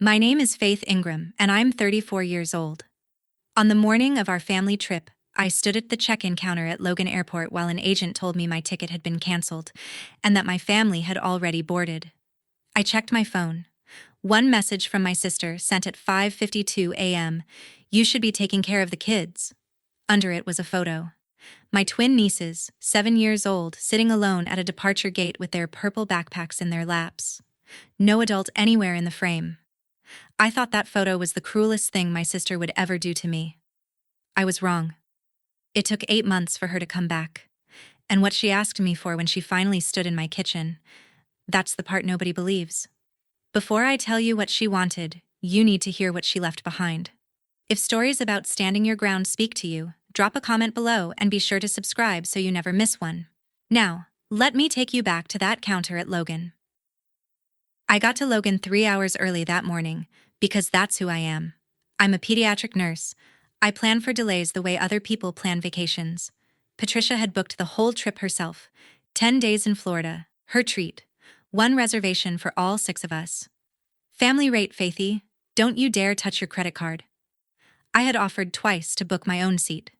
My name is Faith Ingram, and I'm 34 years old. On the morning of our family trip, I stood at the check-in counter at Logan Airport while an agent told me my ticket had been canceled and that my family had already boarded. I checked my phone. One message from my sister sent at 5:52 a.m. "You should be taking care of the kids." Under it was a photo. My twin nieces, 7 years old, sitting alone at a departure gate with their purple backpacks in their laps. No adult anywhere in the frame. I thought that photo was the cruelest thing my sister would ever do to me. I was wrong. It took 8 months for her to come back. And what she asked me for when she finally stood in my kitchen, that's the part nobody believes. Before I tell you what she wanted, you need to hear what she left behind. If stories about standing your ground speak to you, drop a comment below and be sure to subscribe so you never miss one. Now, let me take you back to that counter at Logan. I got to Logan 3 hours early that morning, because that's who I am. I'm a pediatric nurse. I plan for delays the way other people plan vacations. Patricia had booked the whole trip herself. 10 days in Florida, her treat. One reservation for all 6 of us. Family rate, Faithy. Don't you dare touch your credit card. I had offered twice to book my own seat.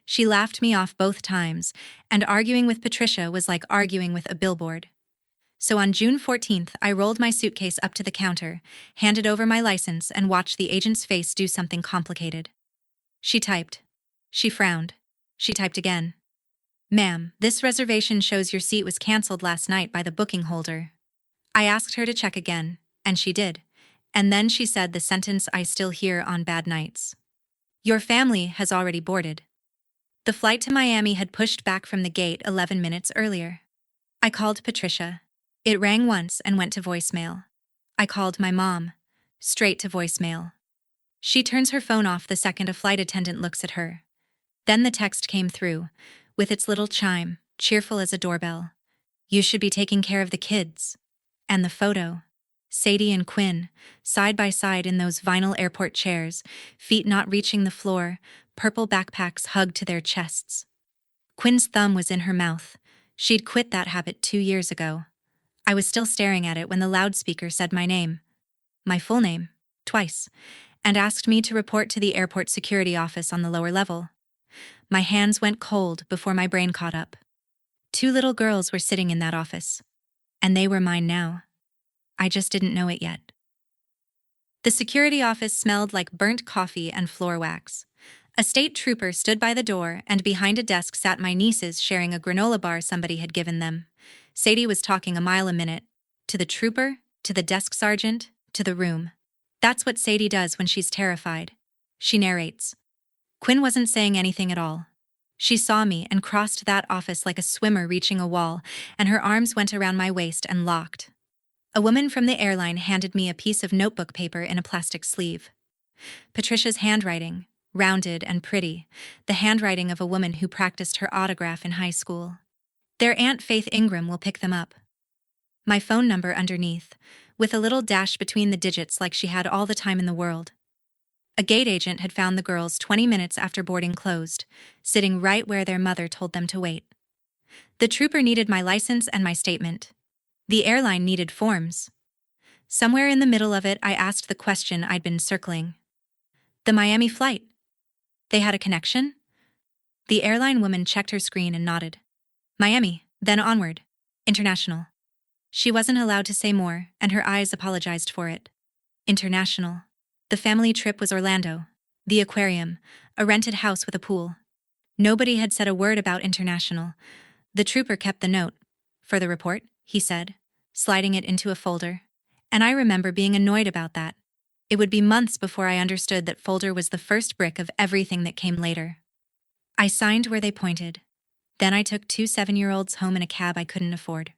She laughed me off both times, and arguing with Patricia was like arguing with a billboard. So on June 14th, I rolled my suitcase up to the counter, handed over my license, and watched the agent's face do something complicated. She typed. She frowned. She typed again. "Ma'am, this reservation shows your seat was canceled last night by the booking holder." I asked her to check again, and she did. And then she said the sentence I still hear on bad nights. "Your family has already boarded." The flight to Miami had pushed back from the gate 11 minutes earlier. I called Patricia. It rang once and went to voicemail. I called my mom. Straight to voicemail. She turns her phone off the second a flight attendant looks at her. Then the text came through, with its little chime, cheerful as a doorbell. "You should be taking care of the kids." And the photo. Sadie and Quinn, side by side in those vinyl airport chairs, feet not reaching the floor, purple backpacks hugged to their chests. Quinn's thumb was in her mouth. She'd quit that habit 2 years ago. I was still staring at it when the loudspeaker said my name. My full name, twice, and asked me to report to the airport security office on the lower level. My hands went cold before my brain caught up. 2 little girls were sitting in that office. And they were mine now. I just didn't know it yet. The security office smelled like burnt coffee and floor wax. A state trooper stood by the door, and behind a desk sat my nieces sharing a granola bar somebody had given them. Sadie was talking a mile a minute. To the trooper, to the desk sergeant, to the room. That's what Sadie does when she's terrified. She narrates. Quinn wasn't saying anything at all. She saw me and crossed that office like a swimmer reaching a wall, and her arms went around my waist and locked. A woman from the airline handed me a piece of notebook paper in a plastic sleeve. Patricia's handwriting, rounded and pretty, the handwriting of a woman who practiced her autograph in high school. Their Aunt Faith Ingram will pick them up. My phone number underneath, with a little dash between the digits like she had all the time in the world. A gate agent had found the girls 20 minutes after boarding closed, sitting right where their mother told them to wait. The trooper needed my license and my statement. The airline needed forms. Somewhere in the middle of it, I asked the question I'd been circling. The Miami flight. They had a connection? The airline woman checked her screen and nodded. Miami, then onward. International. She wasn't allowed to say more, and her eyes apologized for it. International. The family trip was Orlando. The aquarium, a rented house with a pool. Nobody had said a word about international. The trooper kept the note. "For the report," he said, sliding it into a folder. And I remember being annoyed about that. It would be months before I understood that folder was the first brick of everything that came later. I signed where they pointed. Then I took 2 7-year-olds home in a cab I couldn't afford.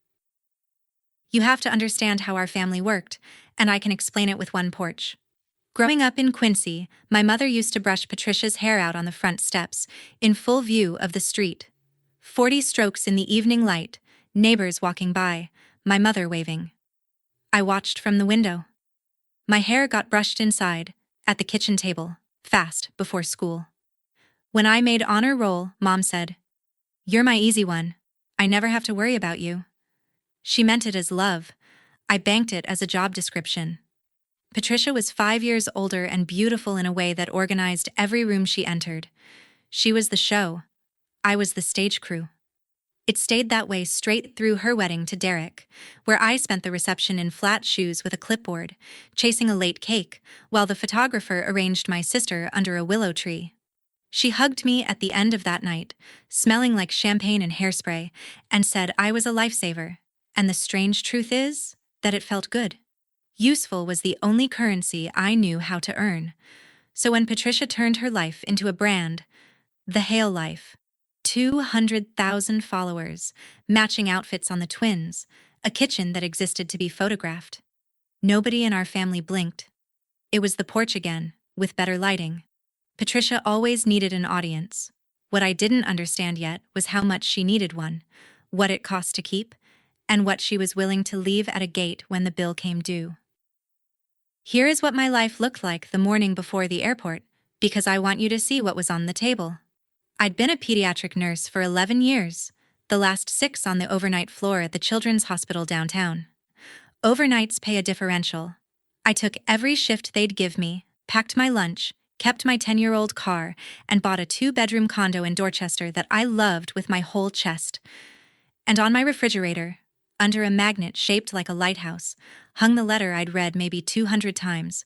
You have to understand how our family worked, and I can explain it with one porch. Growing up in Quincy, my mother used to brush Patricia's hair out on the front steps, in full view of the street. 40 strokes in the evening light, neighbors walking by, my mother waving. I watched from the window. My hair got brushed inside, at the kitchen table, fast, before school. When I made honor roll, Mom said, "You're my easy one. I never have to worry about you." She meant it as love. I banked it as a job description. Patricia was 5 years older and beautiful in a way that organized every room she entered. She was the show. I was the stage crew. It stayed that way straight through her wedding to Derek, where I spent the reception in flat shoes with a clipboard, chasing a late cake, while the photographer arranged my sister under a willow tree. She hugged me at the end of that night, smelling like champagne and hairspray, and said I was a lifesaver. And the strange truth is that it felt good. Useful was the only currency I knew how to earn. So when Patricia turned her life into a brand, the Hale Life, 200,000 followers, matching outfits on the twins, a kitchen that existed to be photographed. Nobody in our family blinked. It was the porch again, with better lighting. Patricia always needed an audience. What I didn't understand yet was how much she needed one, what it cost to keep, and what she was willing to leave at a gate when the bill came due. Here is what my life looked like the morning before the airport, because I want you to see what was on the table. I'd been a pediatric nurse for 11 years, the last 6 on the overnight floor at the Children's Hospital downtown. Overnights pay a differential. I took every shift they'd give me, packed my lunch, kept my 10-year-old car, and bought a 2-bedroom condo in Dorchester that I loved with my whole chest. And on my refrigerator, under a magnet shaped like a lighthouse, hung the letter I'd read maybe 200 times.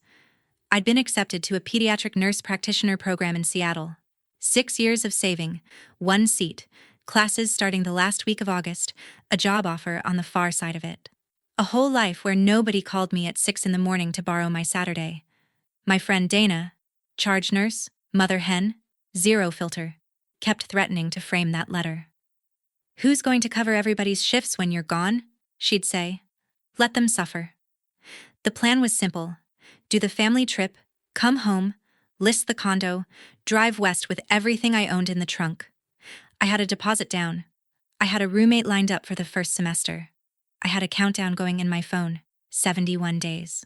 I'd been accepted to a pediatric nurse practitioner program in Seattle. 6 years of saving, 1 seat, classes starting the last week of August, a job offer on the far side of it. A whole life where nobody called me at 6 in the morning to borrow my Saturday. My friend Dana, charge nurse, mother hen, zero filter, kept threatening to frame that letter. "Who's going to cover everybody's shifts when you're gone?" she'd say. "Let them suffer." The plan was simple. Do the family trip, come home, list the condo, drive west with everything I owned in the trunk. I had a deposit down. I had a roommate lined up for the first semester. I had a countdown going in my phone, 71 days.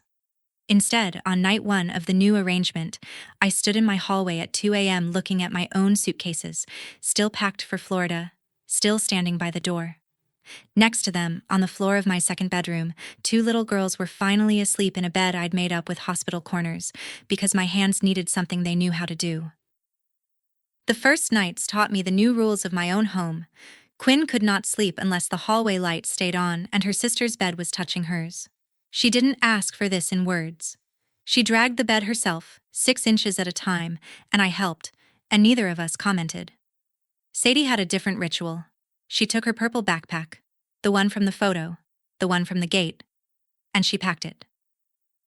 Instead, on night 1 of the new arrangement, I stood in my hallway at 2 a.m. looking at my own suitcases, still packed for Florida, still standing by the door. Next to them, on the floor of my second bedroom, 2 little girls were finally asleep in a bed I'd made up with hospital corners, because my hands needed something they knew how to do. The first nights taught me the new rules of my own home. Quinn could not sleep unless the hallway light stayed on and her sister's bed was touching hers. She didn't ask for this in words. She dragged the bed herself, 6 inches at a time, and I helped, and neither of us commented. Sadie had a different ritual. She took her purple backpack, the one from the photo, the one from the gate, and she packed it.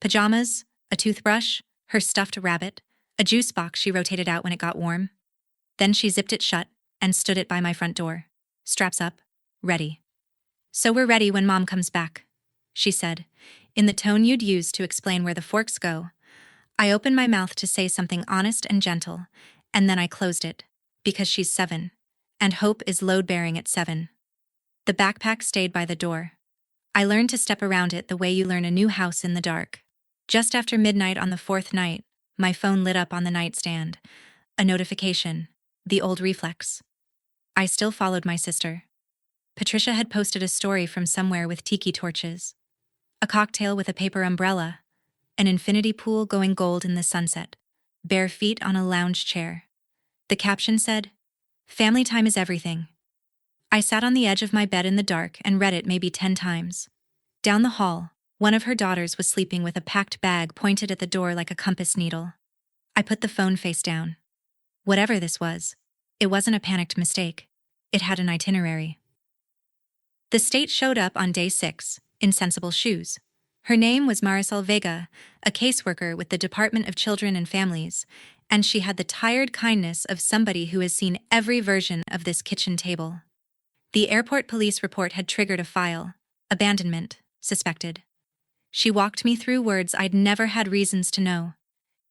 Pajamas, a toothbrush, her stuffed rabbit, a juice box she rotated out when it got warm. Then she zipped it shut and stood it by my front door. Straps up, ready. "So we're ready when Mom comes back," she said, in the tone you'd use to explain where the forks go. I opened my mouth to say something honest and gentle, and then I closed it, because she's 7, and hope is load-bearing at 7. The backpack stayed by the door. I learned to step around it the way you learn a new house in the dark. Just after midnight on the 4th night, my phone lit up on the nightstand. A notification, the old reflex. I still followed my sister. Patricia had posted a story from somewhere with tiki torches. A cocktail with a paper umbrella. An infinity pool going gold in the sunset. Bare feet on a lounge chair. The caption said, "Family time is everything." I sat on the edge of my bed in the dark and read it maybe 10 times. Down the hall, one of her daughters was sleeping with a packed bag pointed at the door like a compass needle. I put the phone face down. Whatever this was, it wasn't a panicked mistake. It had an itinerary. The state showed up on day 6, in sensible shoes. Her name was Marisol Vega, a caseworker with the Department of Children and Families, and she had the tired kindness of somebody who has seen every version of this kitchen table. The airport police report had triggered a file. Abandonment, suspected. She walked me through words I'd never had reasons to know.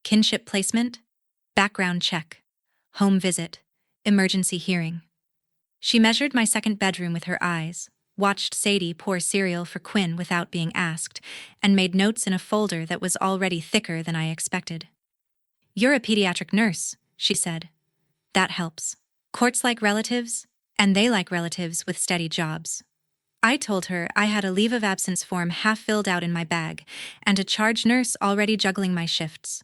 Kinship placement, background check, home visit, emergency hearing. She measured my second bedroom with her eyes, watched Sadie pour cereal for Quinn without being asked, and made notes in a folder that was already thicker than I expected. "You're a pediatric nurse," she said. "That helps. Courts like relatives, and they like relatives with steady jobs." I told her I had a leave of absence form half filled out in my bag, and a charge nurse already juggling my shifts.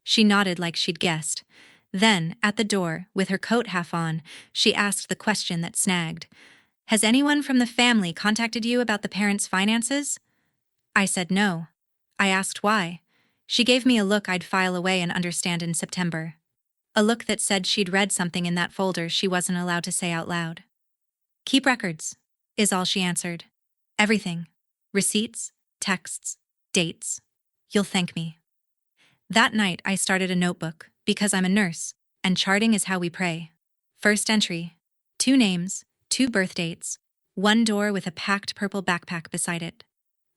She nodded like she'd guessed. Then, at the door, with her coat half on, she asked the question that snagged. Has anyone from the family contacted you about the parents' finances? I said no. I asked why. She gave me a look I'd file away and understand in September. A look that said she'd read something in that folder she wasn't allowed to say out loud. Keep records, is all she answered. Everything. Receipts, texts, dates. You'll thank me. That night I started a notebook, because I'm a nurse, and charting is how we pray. First entry. 2 names, 2 birth dates, 1 door with a packed purple backpack beside it.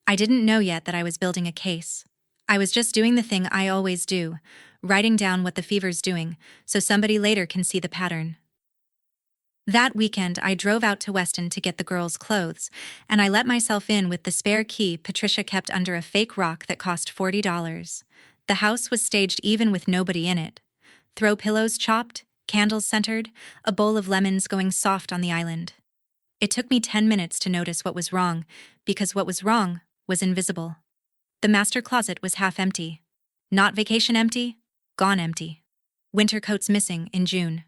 I didn't know yet that I was building a case. I was just doing the thing I always do, writing down what the fever's doing, so somebody later can see the pattern. That weekend, I drove out to Weston to get the girls' clothes, and I let myself in with the spare key Patricia kept under a fake rock that cost $40. The house was staged even with nobody in it. Throw pillows chopped, candles centered, a bowl of lemons going soft on the island. It took me 10 minutes to notice what was wrong, because what was wrong was invisible. The master closet was half empty. Not vacation empty, gone empty. Winter coats missing in June.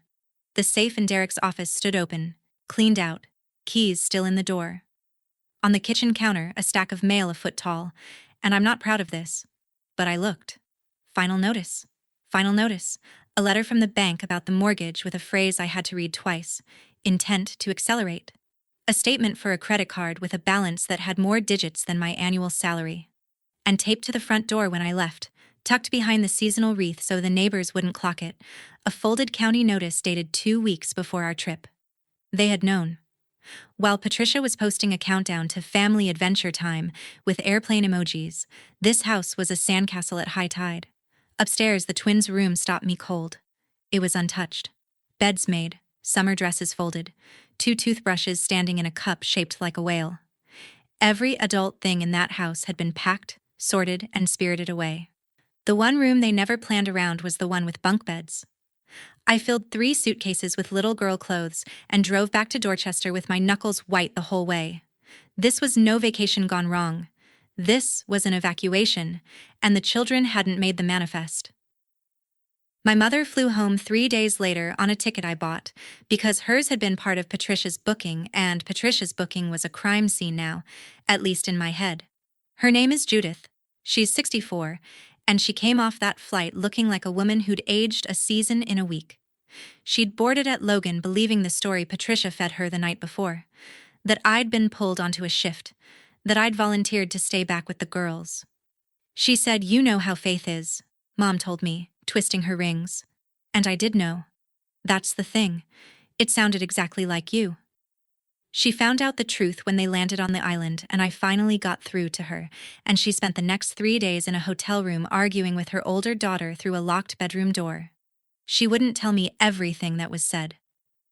The safe in Derek's office stood open, cleaned out, keys still in the door. On the kitchen counter, a stack of mail a foot tall, and I'm not proud of this, but I looked. Final notice. Final notice. A letter from the bank about the mortgage with a phrase I had to read twice. Intent to accelerate. A statement for a credit card with a balance that had more digits than my annual salary. And taped to the front door when I left, tucked behind the seasonal wreath so the neighbors wouldn't clock it, a folded county notice dated 2 weeks before our trip. They had known. While Patricia was posting a countdown to family adventure time with airplane emojis, this house was a sandcastle at high tide. Upstairs, the twins' room stopped me cold. It was untouched. Beds made, summer dresses folded, 2 toothbrushes standing in a cup shaped like a whale. Every adult thing in that house had been packed, sorted, and spirited away. The one room they never planned around was the one with bunk beds. I filled 3 suitcases with little girl clothes and drove back to Dorchester with my knuckles white the whole way. This was no vacation gone wrong. This was an evacuation, and the children hadn't made the manifest. My mother flew home 3 days later on a ticket I bought, because hers had been part of Patricia's booking, and Patricia's booking was a crime scene now, at least in my head. Her name is Judith. She's 64, and she came off that flight looking like a woman who'd aged a season in a week. She'd boarded at Logan believing the story Patricia fed her the night before, that I'd been pulled onto a shift, that I'd volunteered to stay back with the girls. She said, "You know how Faith is," Mom told me, twisting her rings. And I did know. That's the thing. It sounded exactly like you. She found out the truth when they landed on the island, and I finally got through to her, and she spent the next 3 days in a hotel room arguing with her older daughter through a locked bedroom door. She wouldn't tell me everything that was said,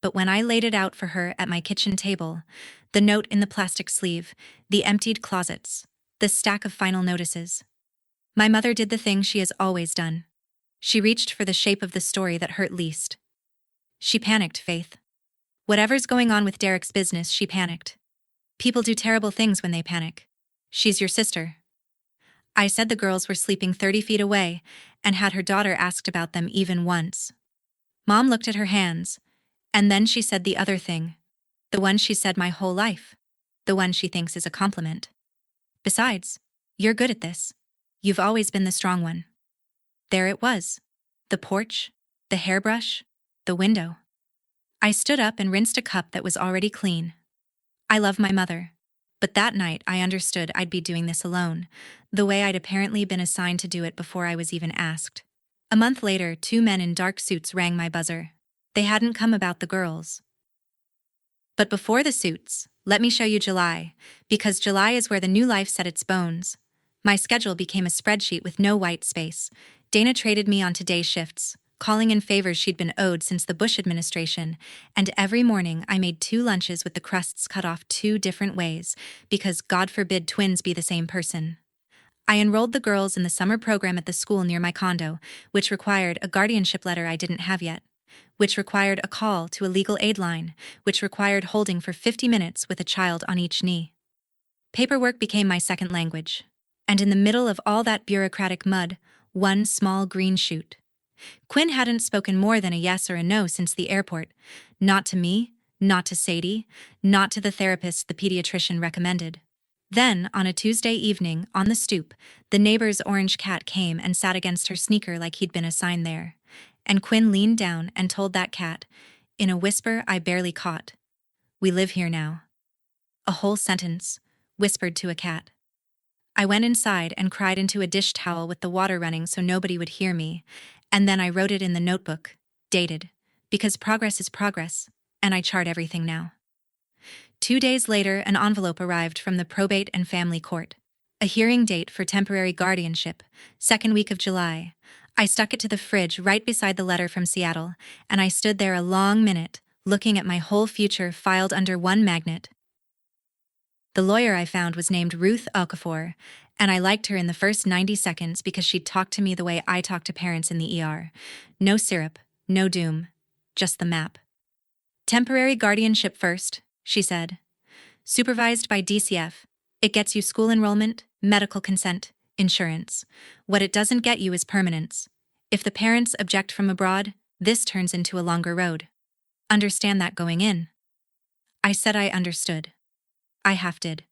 but when I laid it out for her at my kitchen table, the note in the plastic sleeve, the emptied closets, the stack of final notices, my mother did the thing she has always done. She reached for the shape of the story that hurt least. She panicked, Faith. Whatever's going on with Derek's business, she panicked. People do terrible things when they panic. She's your sister. I said the girls were sleeping 30 feet away, and had her daughter asked about them even once. Mom looked at her hands, and then she said the other thing. The one she said my whole life. The one she thinks is a compliment. Besides, you're good at this. You've always been the strong one. There it was. The porch, the hairbrush, the window. I stood up and rinsed a cup that was already clean. I love my mother. But that night I understood I'd be doing this alone, the way I'd apparently been assigned to do it before I was even asked. A month later, 2 men in dark suits rang my buzzer. They hadn't come about the girls. But before the suits, let me show you July, because July is where the new life set its bones. My schedule became a spreadsheet with no white space. Dana traded me onto day shifts, calling in favors she'd been owed since the Bush administration, and every morning I made 2 lunches with the crusts cut off 2 different ways, because God forbid twins be the same person. I enrolled the girls in the summer program at the school near my condo, which required a guardianship letter I didn't have yet, which required a call to a legal aid line, which required holding for 50 minutes with a child on each knee. Paperwork became my second language. And in the middle of all that bureaucratic mud, one small green shoot. Quinn hadn't spoken more than a yes or a no since the airport. Not to me, not to Sadie, not to the therapist the pediatrician recommended. Then, on a Tuesday evening, on the stoop, the neighbor's orange cat came and sat against her sneaker like he'd been assigned there. And Quinn leaned down and told that cat, in a whisper I barely caught, "We live here now." A whole sentence, whispered to a cat. I went inside and cried into a dish towel with the water running so nobody would hear me, and then I wrote it in the notebook, dated, because progress is progress, and I chart everything now. 2 days later, an envelope arrived from the Probate and Family Court. A hearing date for temporary guardianship, second week of July. I stuck it to the fridge right beside the letter from Seattle, and I stood there a long minute, looking at my whole future filed under one magnet. The lawyer I found was named Ruth Okafor, and I liked her in the first 90 seconds because she'd talked to me the way I talk to parents in the ER. No syrup, no doom, just the map. Temporary guardianship first, she said. Supervised by DCF. It gets you school enrollment, medical consent, insurance. What it doesn't get you is permanence. If the parents object from abroad, this turns into a longer road. Understand that going in? I said I understood. I half did.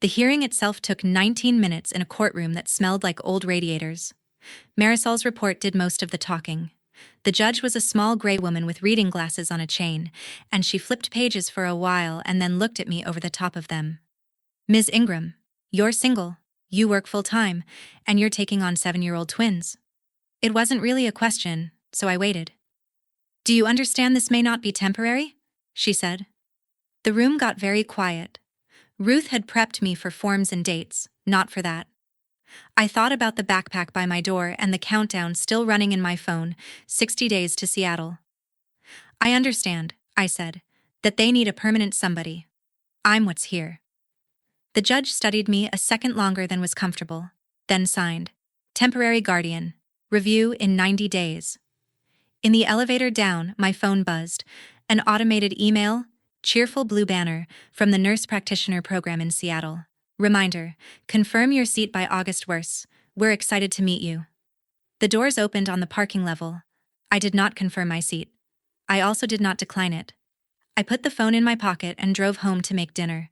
The hearing itself took 19 minutes in a courtroom that smelled like old radiators. Marisol's report did most of the talking. The judge was a small gray woman with reading glasses on a chain, and she flipped pages for a while and then looked at me over the top of them. "Ms. Ingram, you're single, you work full-time, and you're taking on 7-year-old twins." It wasn't really a question, so I waited. "Do you understand this may not be temporary?" she said. The room got very quiet. Ruth had prepped me for forms and dates, not for that. I thought about the backpack by my door and the countdown still running in my phone, 60 days to Seattle. "I understand," I said, "that they need a permanent somebody. I'm what's here." The judge studied me a second longer than was comfortable, then signed. Temporary guardian. Review in 90 days. In the elevator down, my phone buzzed. An automated email, cheerful blue banner, from the nurse practitioner program in Seattle. Reminder, confirm your seat by August worse. We're excited to meet you. The doors opened on the parking level. I did not confirm my seat. I also did not decline it. I put the phone in my pocket and drove home to make dinner.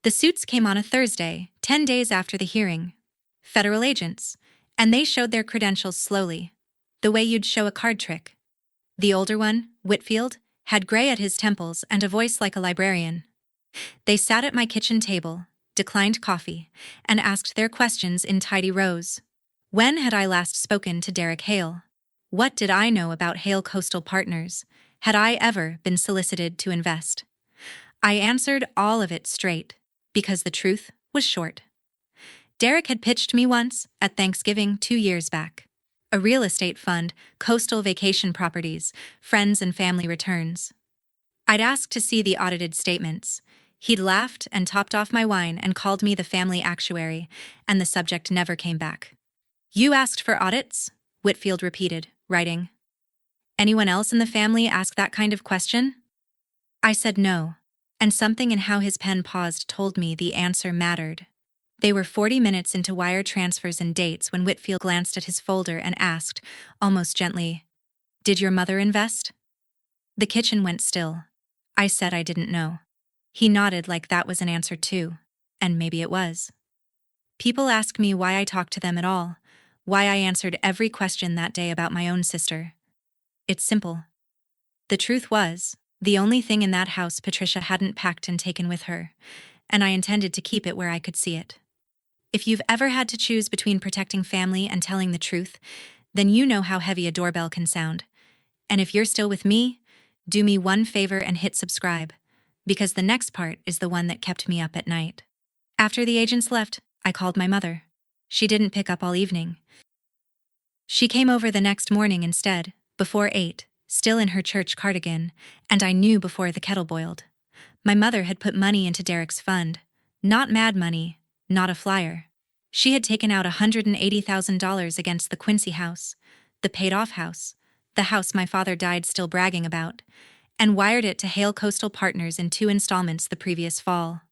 The suits came on a Thursday, 10 days after the hearing. Federal agents. And they showed their credentials slowly. The way you'd show a card trick. The older one, Whitfield, had gray at his temples and a voice like a librarian. They sat at my kitchen table, declined coffee, and asked their questions in tidy rows. When had I last spoken to Derek Hale? What did I know about Hale Coastal Partners? Had I ever been solicited to invest? I answered all of it straight, because the truth was short. Derek had pitched me once, at Thanksgiving 2 years back. A real estate fund, coastal vacation properties, friends and family returns. I'd asked to see the audited statements. He'd laughed and topped off my wine and called me the family actuary, and the subject never came back. "You asked for audits?" Whitfield repeated, writing. "Anyone else in the family ask that kind of question?" I said no, and something in how his pen paused told me the answer mattered. They were 40 minutes into wire transfers and dates when Whitfield glanced at his folder and asked, almost gently, "Did your mother invest?" The kitchen went still. I said I didn't know. He nodded like that was an answer too, and maybe it was. People ask me why I talked to them at all, why I answered every question that day about my own sister. It's simple. The truth was, the only thing in that house Patricia hadn't packed and taken with her, and I intended to keep it where I could see it. If you've ever had to choose between protecting family and telling the truth, then you know how heavy a doorbell can sound. And if you're still with me, do me one favor and hit subscribe, because the next part is the one that kept me up at night. After the agents left, I called my mother. She didn't pick up all evening. She came over the next morning instead, before 8, still in her church cardigan, and I knew before the kettle boiled. My mother had put money into Derek's fund. Not mad money, not a flyer. She had taken out $180,000 against the Quincy house, the paid-off house, the house my father died still bragging about, and wired it to Hale Coastal Partners in 2 installments the previous fall.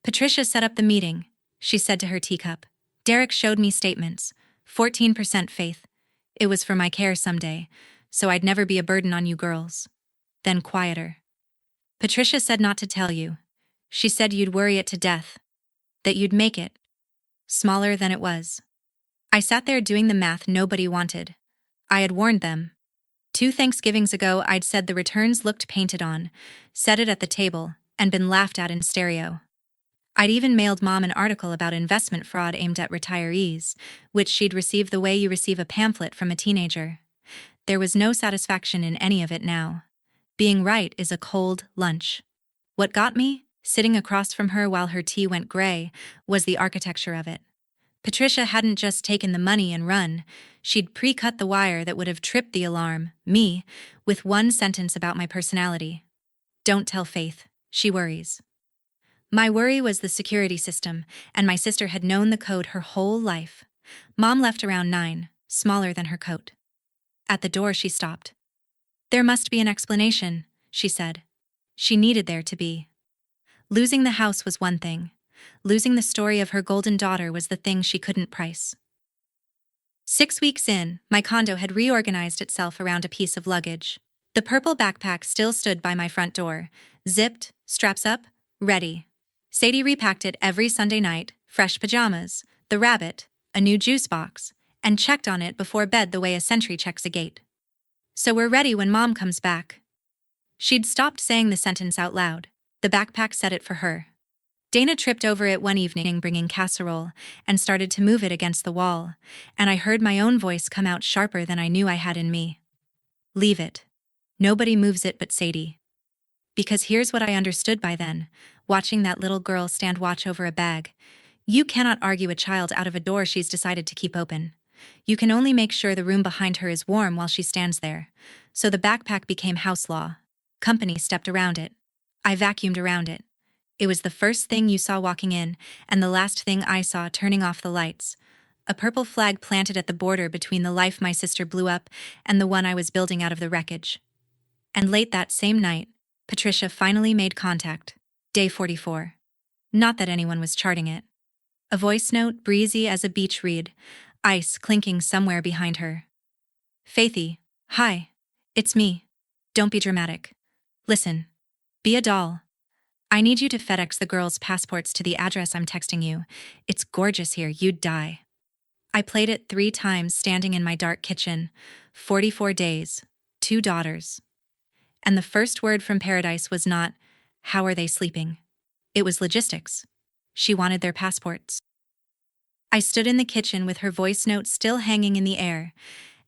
Patricia set up the meeting, she said to her teacup. Derek showed me statements. 14% faith. It was for my care someday, so I'd never be a burden on you girls. Then quieter. Patricia said not to tell you. She said you'd worry it to death. That you'd make it. Smaller than it was. I sat there doing the math nobody wanted. I had warned them. 2 Thanksgivings ago I'd said the returns looked painted on, said it at the table, and been laughed at in stereo. I'd even mailed Mom an article about investment fraud aimed at retirees, which she'd received the way you receive a pamphlet from a teenager. There was no satisfaction in any of it now. Being right is a cold lunch. What got me, sitting across from her while her tea went gray, was the architecture of it. Patricia hadn't just taken the money and run, she'd pre-cut the wire that would have tripped the alarm, me, with one sentence about my personality. Don't tell Faith, she worries. My worry was the security system, and my sister had known the code her whole life. Mom left around 9, smaller than her coat. At the door she stopped. There must be an explanation, she said. She needed there to be. Losing the house was one thing. Losing the story of her golden daughter was the thing she couldn't price. 6 weeks in, my condo had reorganized itself around a piece of luggage. The purple backpack still stood by my front door, zipped, straps up, ready. Sadie repacked it every Sunday night, fresh pajamas, the rabbit, a new juice box, and checked on it before bed the way a sentry checks a gate. So we're ready when Mom comes back. She'd stopped saying the sentence out loud. The backpack said it for her. Dana tripped over it one evening bringing casserole and started to move it against the wall, and I heard my own voice come out sharper than I knew I had in me. Leave it. Nobody moves it but Sadie. Because here's what I understood by then, watching that little girl stand watch over a bag. You cannot argue a child out of a door she's decided to keep open. You can only make sure the room behind her is warm while she stands there. So the backpack became house law. Company stepped around it. I vacuumed around it. It was the first thing you saw walking in, and the last thing I saw turning off the lights. A purple flag planted at the border between the life my sister blew up and the one I was building out of the wreckage. And late that same night, Patricia finally made contact. Day 44. Not that anyone was charting it. A voice note breezy as a beach reed, ice clinking somewhere behind her. Faithy, hi. It's me. Don't be dramatic. Listen. Be a doll. I need you to FedEx the girls' passports to the address I'm texting you. It's gorgeous here, you'd die. I played it 3 times standing in my dark kitchen. 44 days. 2 daughters. And the first word from Paradise was not, how are they sleeping? It was logistics. She wanted their passports. I stood in the kitchen with her voice note still hanging in the air,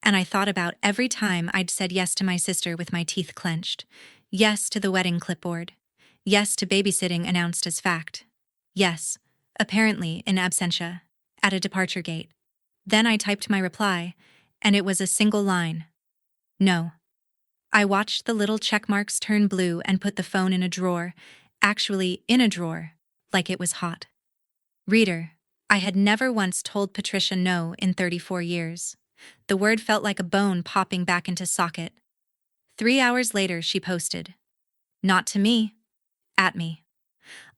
and I thought about every time I'd said yes to my sister with my teeth clenched. Yes to the wedding clipboard. Yes to babysitting announced as fact. Yes, apparently in absentia, at a departure gate. Then I typed my reply, and it was a single line. No. I watched the little check marks turn blue and put the phone in a drawer, actually in a drawer, like it was hot. Reader, I had never once told Patricia no in 34 years. The word felt like a bone popping back into socket. 3 hours later she posted. Not to me. At me.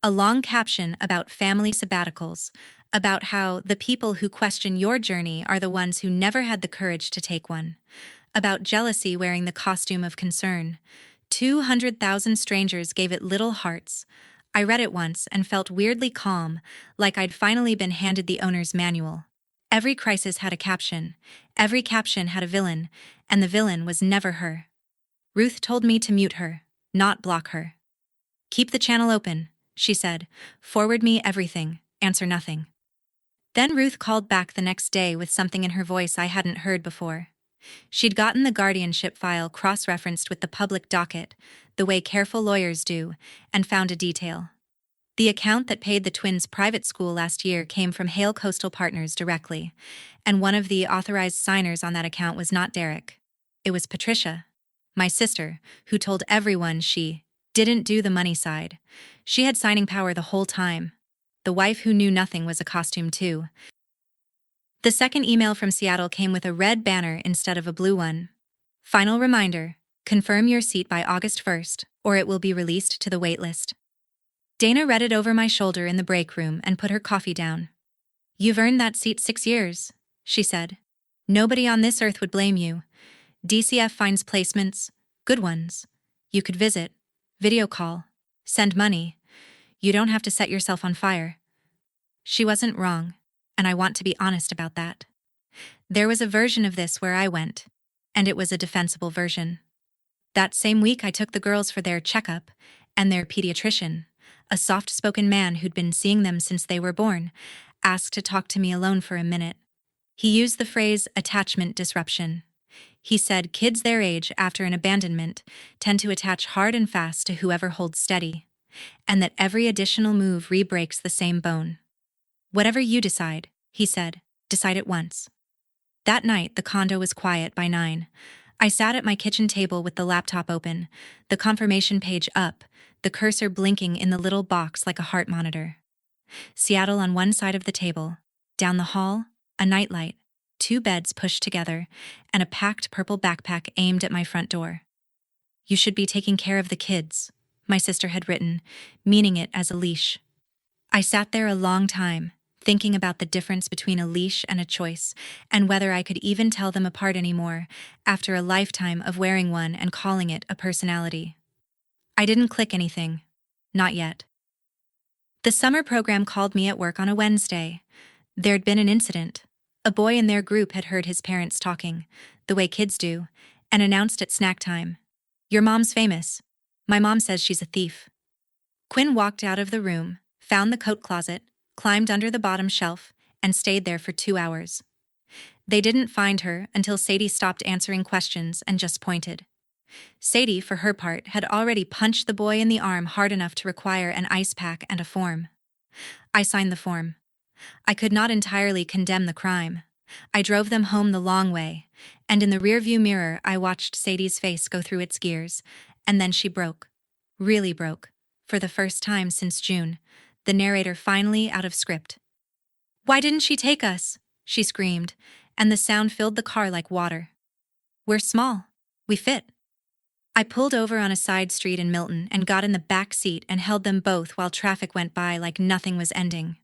A long caption about family sabbaticals, about how the people who question your journey are the ones who never had the courage to take one, about jealousy wearing the costume of concern. 200,000 strangers gave it little hearts. I read it once and felt weirdly calm, like I'd finally been handed the owner's manual. Every crisis had a caption, every caption had a villain, and the villain was never her. Ruth told me to mute her, not block her. Keep the channel open, she said. Forward me everything, answer nothing. Then Ruth called back the next day with something in her voice I hadn't heard before. She'd gotten the guardianship file cross-referenced with the public docket, the way careful lawyers do, and found a detail. The account that paid the twins' private school last year came from Hale Coastal Partners directly, and one of the authorized signers on that account was not Derek. It was Patricia, my sister, who told everyone she didn't do the money side. She had signing power the whole time. The wife who knew nothing was a costume too. The second email from Seattle came with a red banner instead of a blue one. Final reminder, confirm your seat by August 1st, or it will be released to the waitlist. Dana read it over my shoulder in the break room and put her coffee down. "You've earned that seat 6 years," she said. "Nobody on this earth would blame you. DCF finds placements, good ones. You could visit, video call, send money. You don't have to set yourself on fire." She wasn't wrong, and I want to be honest about that. There was a version of this where I went, and it was a defensible version. That same week I took the girls for their checkup, and their pediatrician, a soft-spoken man who'd been seeing them since they were born, asked to talk to me alone for a minute. He used the phrase attachment disruption. He said kids their age after an abandonment tend to attach hard and fast to whoever holds steady, and that every additional move re-breaks the same bone. "Whatever you decide," he said, "decide it once." That night, the condo was quiet by 9. I sat at my kitchen table with the laptop open, the confirmation page up, the cursor blinking in the little box like a heart monitor. Seattle on one side of the table. Down the hall, a nightlight, 2 beds pushed together, and a packed purple backpack aimed at my front door. "You should be taking care of the kids," my sister had written, meaning it as a leash. I sat there a long time, thinking about the difference between a leash and a choice, and whether I could even tell them apart anymore after a lifetime of wearing one and calling it a personality. I didn't click anything. Not yet. The summer program called me at work on a Wednesday. There'd been an incident. A boy in their group had heard his parents talking, the way kids do, and announced at snack time, "Your mom's famous. My mom says she's a thief." Quinn walked out of the room, found the coat closet, climbed under the bottom shelf, and stayed there for 2 hours. They didn't find her until Sadie stopped answering questions and just pointed. Sadie, for her part, had already punched the boy in the arm hard enough to require an ice pack and a form. I signed the form. I could not entirely condemn the crime. I drove them home the long way, and in the rearview mirror I watched Sadie's face go through its gears, and then she broke. Really broke. For the first time since June, the narrator finally out of script. "Why didn't she take us?" she screamed, and the sound filled the car like water. "We're small. We fit." I pulled over on a side street in Milton and got in the back seat and held them both while traffic went by like nothing was ending.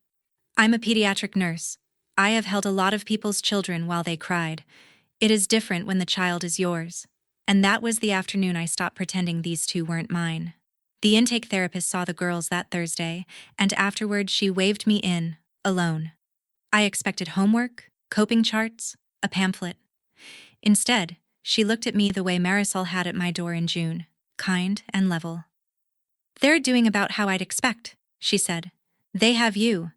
I'm a pediatric nurse. I have held a lot of people's children while they cried. It is different when the child is yours. And that was the afternoon I stopped pretending these two weren't mine. The intake therapist saw the girls that Thursday, and afterward she waved me in, alone. I expected homework, coping charts, a pamphlet. Instead, she looked at me the way Marisol had at my door in June, kind and level. "They're doing about how I'd expect," she said. "They have you.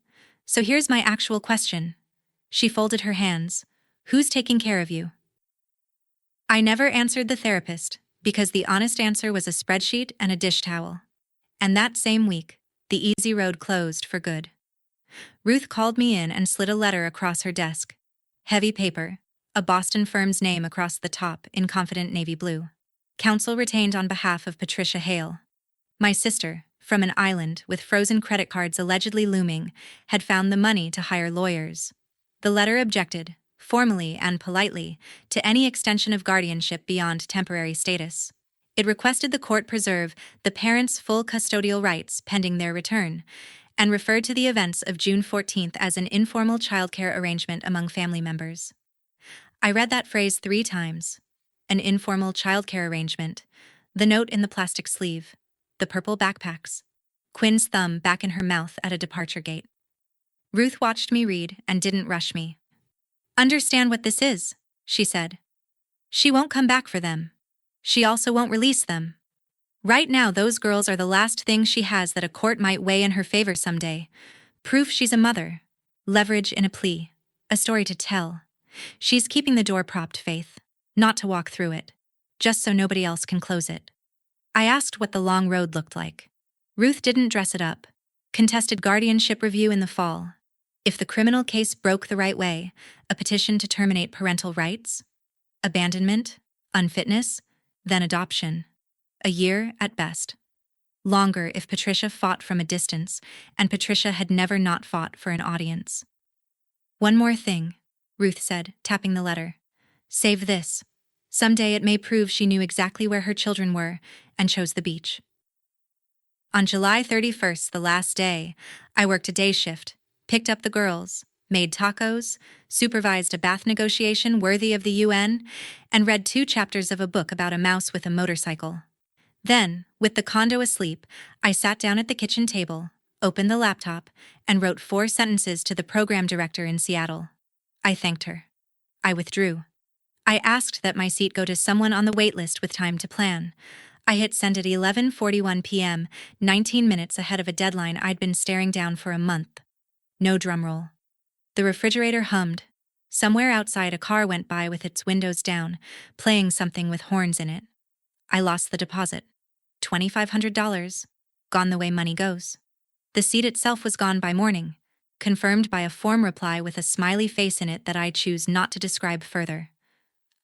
So here's my actual question." She folded her hands. "Who's taking care of you?" I never answered the therapist, because the honest answer was a spreadsheet and a dish towel. And that same week, the easy road closed for good. Ruth called me in and slid a letter across her desk. Heavy paper, a Boston firm's name across the top in confident navy blue. Counsel retained on behalf of Patricia Hale. My sister, from an island with frozen credit cards allegedly looming, had found the money to hire lawyers. The letter objected, formally and politely, to any extension of guardianship beyond temporary status. It requested the court preserve the parents' full custodial rights pending their return, and referred to the events of June 14th as an informal childcare arrangement among family members. I read that phrase 3 times. An informal childcare arrangement, the note in the plastic sleeve, the purple backpacks, Quinn's thumb back in her mouth at a departure gate. Ruth watched me read and didn't rush me. "Understand what this is," she said. "She won't come back for them. She also won't release them. Right now, those girls are the last thing she has that a court might weigh in her favor someday. Proof she's a mother. Leverage in a plea. A story to tell. She's keeping the door propped, Faith. Not to walk through it. Just so nobody else can close it." I asked what the long road looked like. Ruth didn't dress it up. Contested guardianship review in the fall. If the criminal case broke the right way, a petition to terminate parental rights? Abandonment? Unfitness? Then adoption. A year at best. Longer if Patricia fought from a distance, and Patricia had never not fought for an audience. "One more thing," Ruth said, tapping the letter. "Save this. Someday it may prove she knew exactly where her children were and chose the beach." On July 31st, the last day, I worked a day shift, picked up the girls, made tacos, supervised a bath negotiation worthy of the UN, and read 2 chapters of a book about a mouse with a motorcycle. Then, with the condo asleep, I sat down at the kitchen table, opened the laptop, and wrote 4 sentences to the program director in Seattle. I thanked her. I withdrew. I asked that my seat go to someone on the wait list with time to plan. I hit send at 11:41 p.m., 19 minutes ahead of a deadline I'd been staring down for a month. No drumroll. The refrigerator hummed. Somewhere outside, a car went by with its windows down, playing something with horns in it. I lost the deposit. $2,500. Gone the way money goes. The seat itself was gone by morning, confirmed by a form reply with a smiley face in it that I choose not to describe further.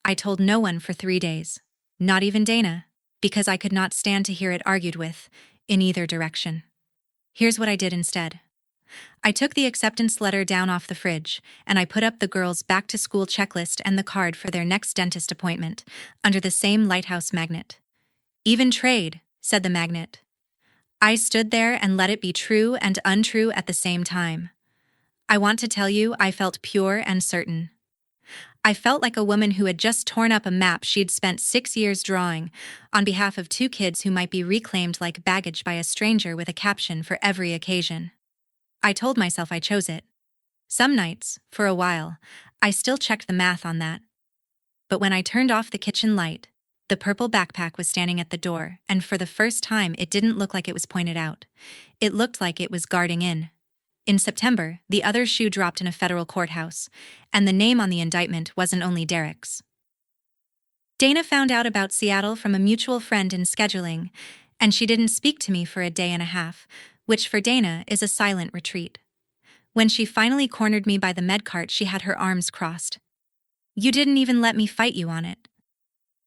I told no one for 3 days, not even Dana, because I could not stand to hear it argued with, in either direction. Here's what I did instead. I took the acceptance letter down off the fridge, and I put up the girls' back-to-school checklist and the card for their next dentist appointment, under the same lighthouse magnet. Even trade, said the magnet. I stood there and let it be true and untrue at the same time. I want to tell you I felt pure and certain. I felt like a woman who had just torn up a map she'd spent 6 years drawing, on behalf of 2 kids who might be reclaimed like baggage by a stranger with a caption for every occasion. I told myself I chose it. Some nights, for a while, I still checked the math on that. But when I turned off the kitchen light, the purple backpack was standing at the door, and for the first time it didn't look like it was pointed out. It looked like it was guarding in. In September, the other shoe dropped in a federal courthouse, and the name on the indictment wasn't only Derek's. Dana found out about Seattle from a mutual friend in scheduling, and she didn't speak to me for a day and a half, which for Dana is a silent retreat. When she finally cornered me by the med cart, she had her arms crossed. "You didn't even let me fight you on it."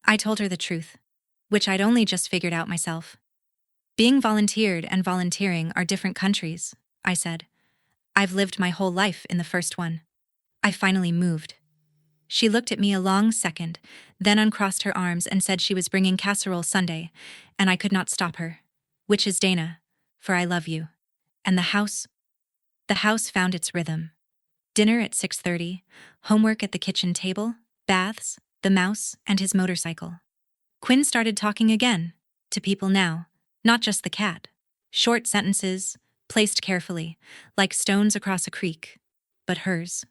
I told her the truth, which I'd only just figured out myself. Being volunteered and volunteering are different countries, I said. I've lived my whole life in the first one. I finally moved. She looked at me a long second, then uncrossed her arms and said she was bringing casserole Sunday, and I could not stop her. Which is Dana, for I love you. And the house? The house found its rhythm. Dinner at 6:30, homework at the kitchen table, baths, the mouse, and his motorcycle. Quinn started talking again, to people now, not just the cat. Short sentences, placed carefully, like stones across a creek, but hers.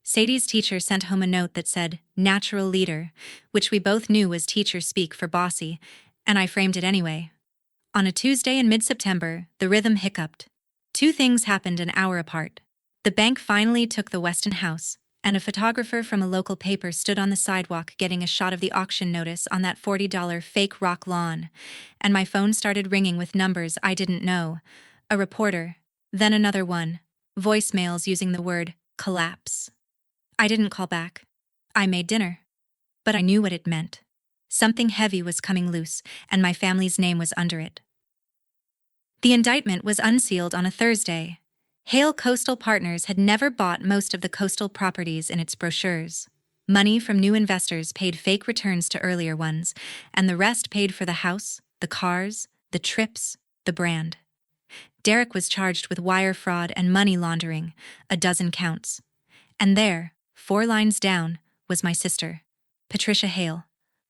Sadie's teacher sent home a note that said, "Natural leader," which we both knew was teacher speak for bossy, and I framed it anyway. On a Tuesday in mid-September, the rhythm hiccuped. 2 things happened an hour apart. The bank finally took the Weston house, and a photographer from a local paper stood on the sidewalk getting a shot of the auction notice on that $40 fake rock lawn, and my phone started ringing with numbers I didn't know. A reporter, then another one, voicemails using the word collapse. I didn't call back. I made dinner. But I knew what it meant. Something heavy was coming loose, and my family's name was under it. The indictment was unsealed on a Thursday. Hale Coastal Partners had never bought most of the coastal properties in its brochures. Money from new investors paid fake returns to earlier ones, and the rest paid for the house, the cars, the trips, the brand. Derek was charged with wire fraud and money laundering, a dozen counts. And there, 4 lines down, was my sister, Patricia Hale,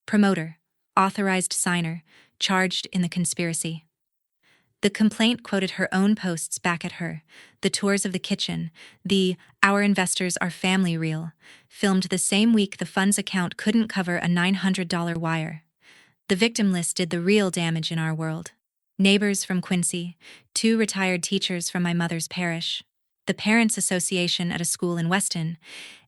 promoter, authorized signer, charged in the conspiracy. The complaint quoted her own posts back at her, the tours of the kitchen, the "Our investors are family" reel, filmed the same week the fund's account couldn't cover a $900 wire. The victim list did the real damage in our world. Neighbors from Quincy, 2 retired teachers from my mother's parish, the Parents Association at a school in Weston,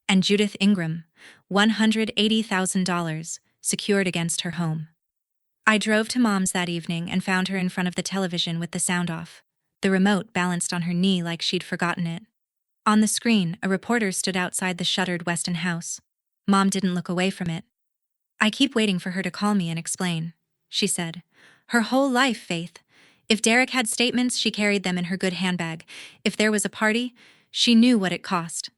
and Judith Ingram, $180,000, secured against her home. I drove to Mom's that evening and found her in front of the television with the sound off, the remote balanced on her knee like she'd forgotten it. On the screen, a reporter stood outside the shuttered Weston house. Mom didn't look away from it. "I keep waiting for her to call me and explain," she said. "Her whole life, Faith. If Derek had statements, she carried them in her good handbag. If there was a party, she knew what it cost."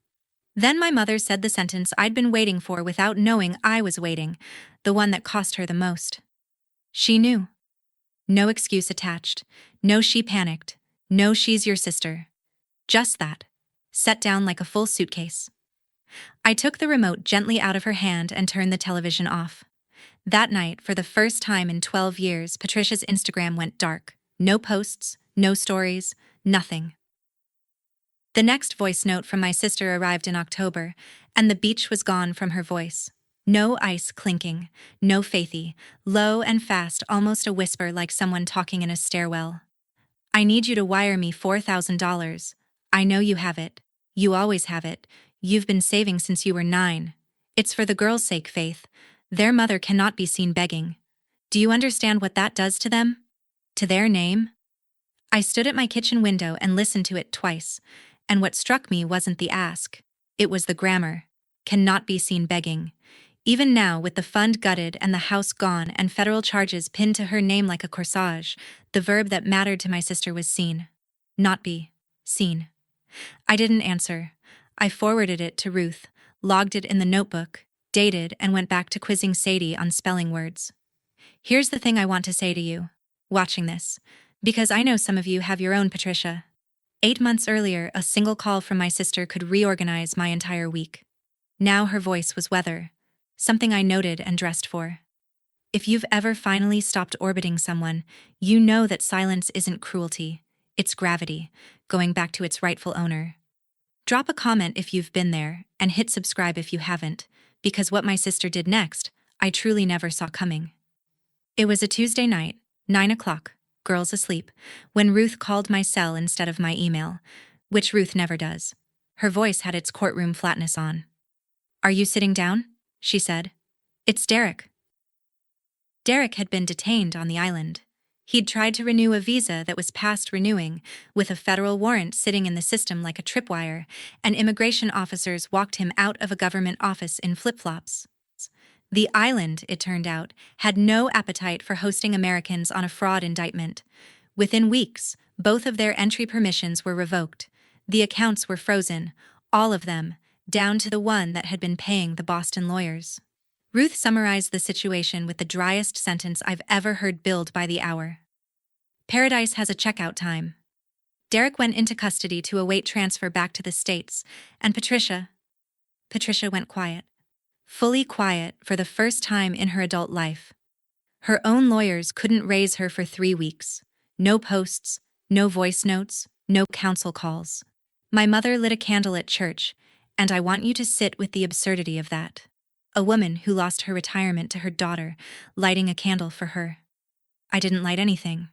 Then my mother said the sentence I'd been waiting for without knowing I was waiting, the one that cost her the most. She knew. No excuse attached. No she panicked. No she's your sister. Just that. Set down like a full suitcase. I took the remote gently out of her hand and turned the television off. That night, for the first time in 12 years, Patricia's Instagram went dark. No posts, no stories, nothing. The next voice note from my sister arrived in October, and the beach was gone from her voice. No ice clinking, no faithy, low and fast, almost a whisper like someone talking in a stairwell. I need you to wire me $4,000. I know you have it. You always have it. You've been saving since you were 9. It's for the girls' sake, Faith. Their mother cannot be seen begging. Do you understand what that does to them? To their name? I stood at my kitchen window and listened to it twice, and what struck me wasn't the ask. It was the grammar. Cannot be seen begging. Even now, with the fund gutted and the house gone and federal charges pinned to her name like a corsage, the verb that mattered to my sister was seen. Not be. Seen. I didn't answer. I forwarded it to Ruth, logged it in the notebook, dated, and went back to quizzing Sadie on spelling words. Here's the thing I want to say to you, watching this, because I know some of you have your own Patricia. 8 months earlier, a single call from my sister could reorganize my entire week. Now her voice was weather, something I noted and dressed for. If you've ever finally stopped orbiting someone, you know that silence isn't cruelty, it's gravity, going back to its rightful owner. Drop a comment if you've been there, and hit subscribe if you haven't, because what my sister did next, I truly never saw coming. It was a Tuesday night, 9 o'clock, girls asleep, when Ruth called my cell instead of my email, which Ruth never does. Her voice had its courtroom flatness on. Are you sitting down? She said. It's Derek. Derek had been detained on the island. He'd tried to renew a visa that was past renewing, with a federal warrant sitting in the system like a tripwire, and immigration officers walked him out of a government office in flip-flops. The island, it turned out, had no appetite for hosting Americans on a fraud indictment. Within weeks, both of their entry permissions were revoked. The accounts were frozen, all of them, down to the one that had been paying the Boston lawyers. Ruth summarized the situation with the driest sentence I've ever heard billed by the hour. Paradise has a checkout time. Derek went into custody to await transfer back to the States, and Patricia went quiet. Fully quiet for the first time in her adult life. Her own lawyers couldn't raise her for 3 weeks. No posts, no voice notes, no counsel calls. My mother lit a candle at church, and I want you to sit with the absurdity of that. A woman who lost her retirement to her daughter, lighting a candle for her. I didn't light anything.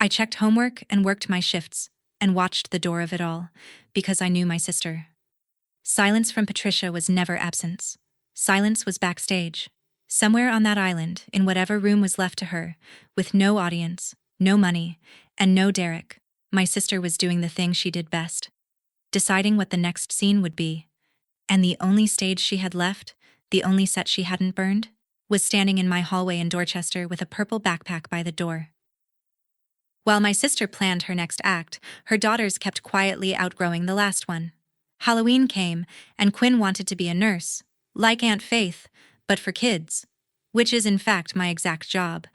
I checked homework and worked my shifts, and watched the door of it all, because I knew my sister. Silence from Patricia was never absence. Silence was backstage. Somewhere on that island, in whatever room was left to her, with no audience, no money, and no Derek, my sister was doing the thing she did best. Deciding what the next scene would be. And the only stage she had left, the only set she hadn't burned, was standing in my hallway in Dorchester with a purple backpack by the door. While my sister planned her next act, her daughters kept quietly outgrowing the last one. Halloween came, and Quinn wanted to be a nurse, like Aunt Faith, but for kids, which is in fact my exact job,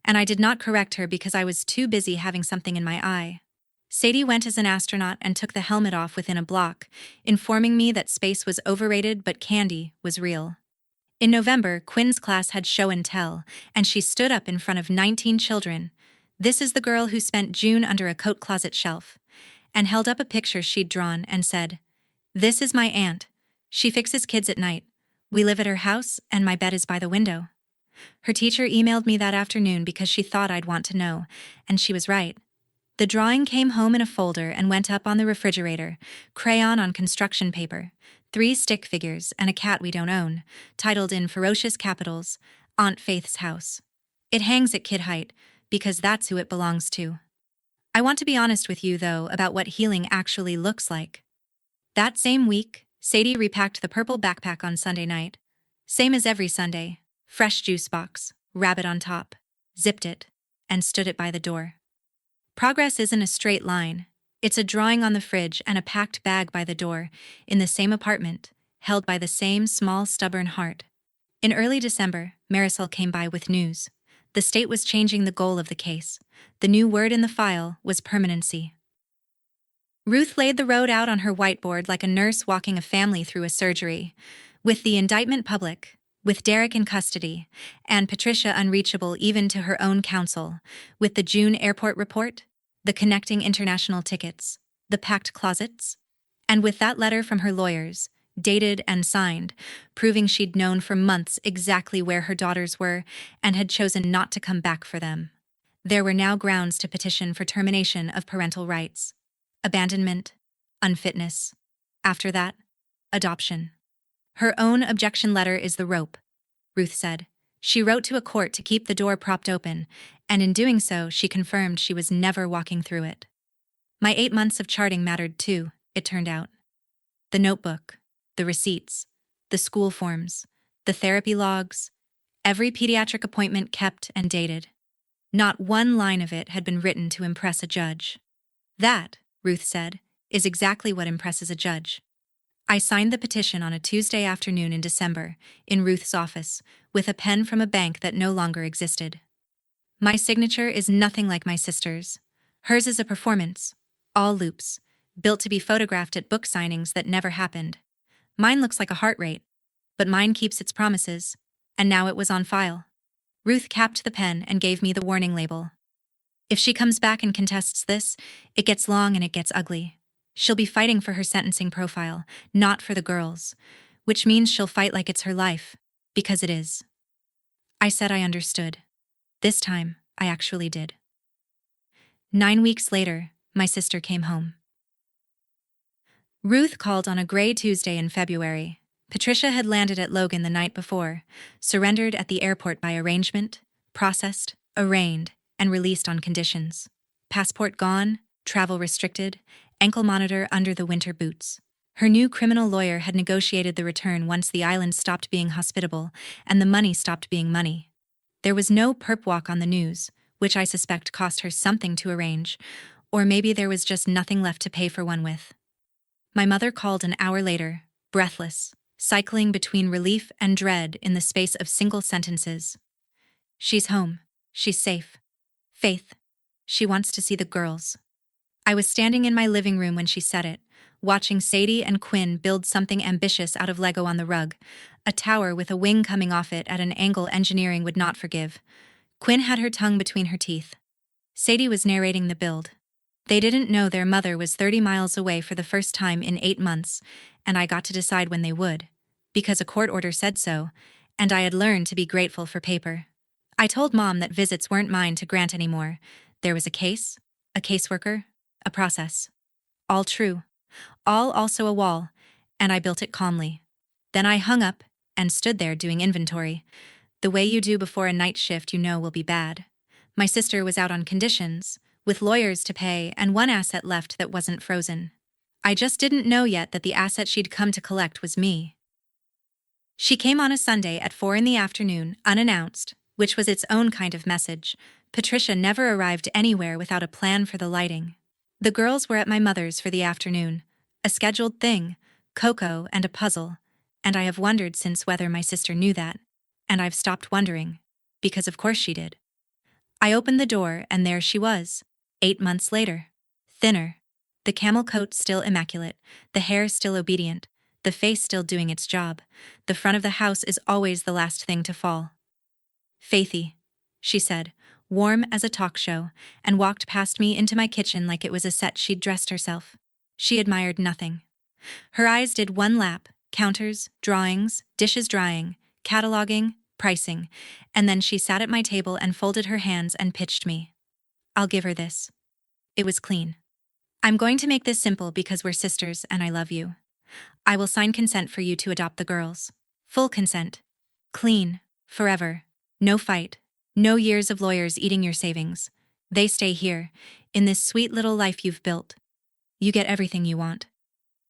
and I did not correct her because I was too busy having something in my eye. Sadie went as an astronaut and took the helmet off within a block, informing me that space was overrated but candy was real. In November, Quinn's class had show and tell, and she stood up in front of 19 children. This is the girl who spent June under a coat closet shelf, and held up a picture she'd drawn and said, "This is my aunt. She fixes kids at night. We live at her house, and my bed is by the window." Her teacher emailed me that afternoon because she thought I'd want to know, and she was right. The drawing came home in a folder and went up on the refrigerator, crayon on construction paper, 3 stick figures and a cat we don't own, titled in ferocious capitals, Aunt Faith's house. It hangs at kid height, because that's who it belongs to. I want to be honest with you, though, about what healing actually looks like. That same week, Sadie repacked the purple backpack on Sunday night. Same as every Sunday, fresh juice box, rabbit on top, zipped it, and stood it by the door. Progress isn't a straight line. It's a drawing on the fridge and a packed bag by the door, in the same apartment, held by the same small, stubborn heart. In early December, Marisol came by with news. The state was changing the goal of the case. The new word in the file was permanency. Ruth laid the road out on her whiteboard like a nurse walking a family through a surgery. With the indictment public, with Derek in custody, and Patricia unreachable even to her own counsel, with the June airport report, the connecting international tickets, the packed closets, and with that letter from her lawyers, dated and signed, proving she'd known for months exactly where her daughters were and had chosen not to come back for them. There were now grounds to petition for termination of parental rights. Abandonment, unfitness. After that, adoption. Her own objection letter is the rope, Ruth said. She wrote to a court to keep the door propped open, and in doing so, she confirmed she was never walking through it. My 8 months of charting mattered too, it turned out. The notebook, the receipts, the school forms, the therapy logs, every pediatric appointment kept and dated. Not one line of it had been written to impress a judge. That, Ruth said, is exactly what impresses a judge. I signed the petition on a Tuesday afternoon in December, in Ruth's office, with a pen from a bank that no longer existed. My signature is nothing like my sister's. Hers is a performance, all loops, built to be photographed at book signings that never happened. Mine looks like a heart rate, but mine keeps its promises, and now it was on file. Ruth capped the pen and gave me the warning label. If she comes back and contests this, it gets long and it gets ugly. She'll be fighting for her sentencing profile, not for the girls, which means she'll fight like it's her life, because it is. I said I understood. This time, I actually did. 9 weeks later, my sister came home. Ruth called on a gray Tuesday in February. Patricia had landed at Logan the night before, surrendered at the airport by arrangement, processed, arraigned, and released on conditions. Passport gone, travel restricted, ankle monitor under the winter boots. Her new criminal lawyer had negotiated the return once the island stopped being hospitable and the money stopped being money. There was no perp walk on the news, which I suspect cost her something to arrange, or maybe there was just nothing left to pay for one with. My mother called an hour later, breathless, cycling between relief and dread in the space of single sentences. She's home. She's safe. Faith. She wants to see the girls. I was standing in my living room when she said it, watching Sadie and Quinn build something ambitious out of Lego on the rug, a tower with a wing coming off it at an angle engineering would not forgive. Quinn had her tongue between her teeth. Sadie was narrating the build. They didn't know their mother was 30 miles away for the first time in 8 months, and I got to decide when they would, because a court order said so, and I had learned to be grateful for paper. I told Mom that visits weren't mine to grant anymore. There was a case, a caseworker, a process. All true. All also a wall, and I built it calmly. Then I hung up and stood there doing inventory. The way you do before a night shift you know will be bad. My sister was out on conditions, with lawyers to pay and one asset left that wasn't frozen. I just didn't know yet that the asset she'd come to collect was me. She came on a Sunday at 4 in the afternoon, unannounced, which was its own kind of message. Patricia never arrived anywhere without a plan for the lighting. The girls were at my mother's for the afternoon, a scheduled thing, cocoa and a puzzle, and I have wondered since whether my sister knew that, and I've stopped wondering, because of course she did. I opened the door and there she was, 8 months later. Thinner. The camel coat still immaculate, the hair still obedient, the face still doing its job. The front of the house is always the last thing to fall. Faithy, she said, warm as a talk show, and walked past me into my kitchen like it was a set she'd dressed herself. She admired nothing. Her eyes did one lap, counters, drawings, dishes drying, cataloging, pricing, and then she sat at my table and folded her hands and pitched me. I'll give her this. It was clean. I'm going to make this simple because we're sisters and I love you. I will sign consent for you to adopt the girls. Full consent. Clean. Forever. No fight. No years of lawyers eating your savings. They stay here, in this sweet little life you've built. You get everything you want.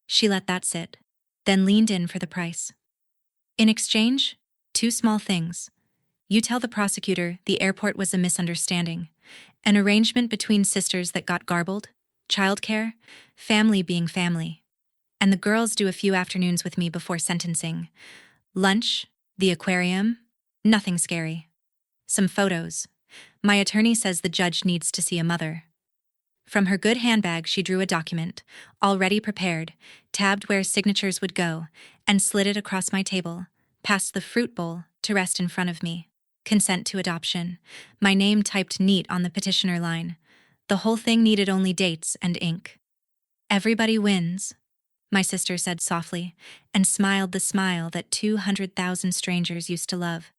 She let that sit, then leaned in for the price. In exchange, 2 small things. You tell the prosecutor the airport was a misunderstanding, an arrangement between sisters that got garbled, childcare, family being family. And the girls do a few afternoons with me before sentencing. Lunch, the aquarium, nothing scary. Some photos. My attorney says the judge needs to see a mother. From her good handbag, she drew a document, already prepared, tabbed where signatures would go, and slid it across my table, past the fruit bowl, to rest in front of me. Consent to adoption. My name typed neat on the petitioner line. The whole thing needed only dates and ink. Everybody wins, my sister said softly, and smiled the smile that 200,000 strangers used to love.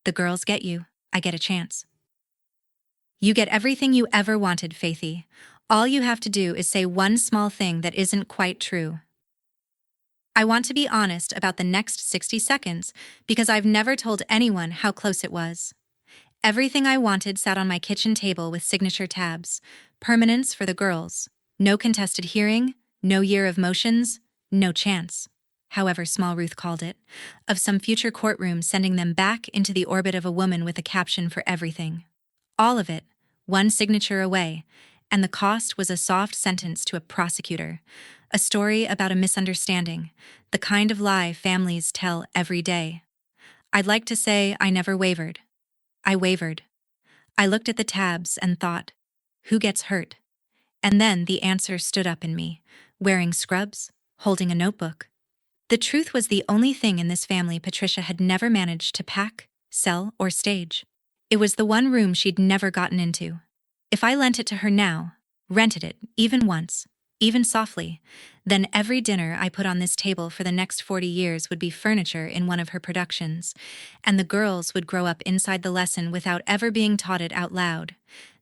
The girls get you, I get a chance. You get everything you ever wanted, Faithy. All you have to do is say one small thing that isn't quite true. I want to be honest about the next 60 seconds because I've never told anyone how close it was. Everything I wanted sat on my kitchen table with signature tabs. Permanence for the girls. No contested hearing, no year of motions, no chance, however small Ruth called it, of some future courtroom sending them back into the orbit of a woman with a caption for everything. All of it, one signature away, and the cost was a soft sentence to a prosecutor. A story about a misunderstanding, the kind of lie families tell every day. I'd like to say I never wavered. I wavered. I looked at the tabs and thought, who gets hurt? And then the answer stood up in me, wearing scrubs, holding a notebook. The truth was the only thing in this family Patricia had never managed to pack, sell, or stage. It was the one room she'd never gotten into. If I lent it to her now, rented it, even once, even softly, then every dinner I put on this table for the next 40 years would be furniture in one of her productions, and the girls would grow up inside the lesson without ever being taught it out loud,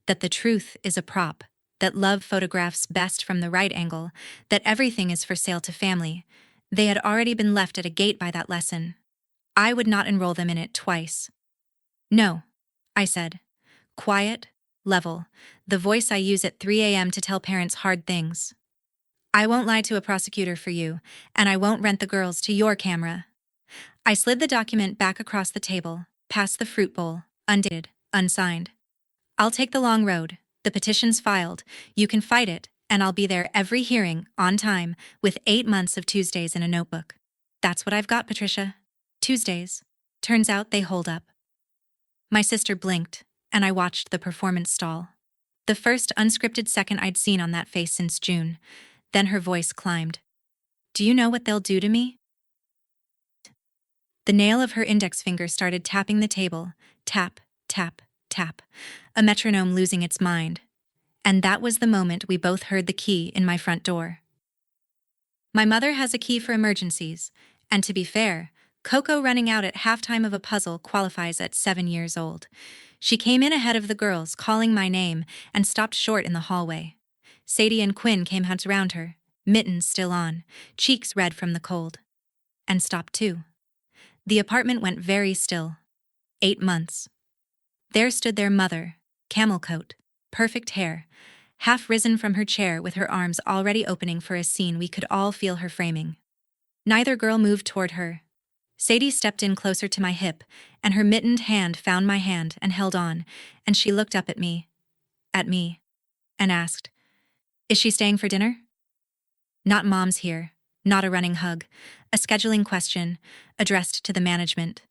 that the truth is a prop, that love photographs best from the right angle, that everything is for sale to family. They had already been left at a gate by that lesson. I would not enroll them in it twice. No, I said. Quiet, level, the voice I use at 3 a.m. to tell parents hard things. I won't lie to a prosecutor for you, and I won't rent the girls to your camera. I slid the document back across the table, past the fruit bowl, undated, unsigned. I'll take the long road. The petition's filed. You can fight it, and I'll be there every hearing, on time, with 8 months of Tuesdays in a notebook. That's what I've got, Patricia. Tuesdays. Turns out they hold up. My sister blinked, and I watched the performance stall. The first unscripted second I'd seen on that face since June. Then her voice climbed. Do you know what they'll do to me? The nail of her index finger started tapping the table. Tap, tap, tap. A metronome losing its mind. And that was the moment we both heard the key in my front door. My mother has a key for emergencies, and to be fair, Coco running out at halftime of a puzzle qualifies at 7 years old. She came in ahead of the girls, calling my name, and stopped short in the hallway. Sadie and Quinn came hands around her, mittens still on, cheeks red from the cold. And stopped too. The apartment went very still. 8 months. There stood their mother, camel coat, perfect hair, half risen from her chair with her arms already opening for a scene we could all feel her framing. Neither girl moved toward her. Sadie stepped in closer to my hip, and her mittened hand found my hand and held on, and she looked up at me, and asked, "Is she staying for dinner?" Not mom's here, not a running hug, a scheduling question, addressed to the management.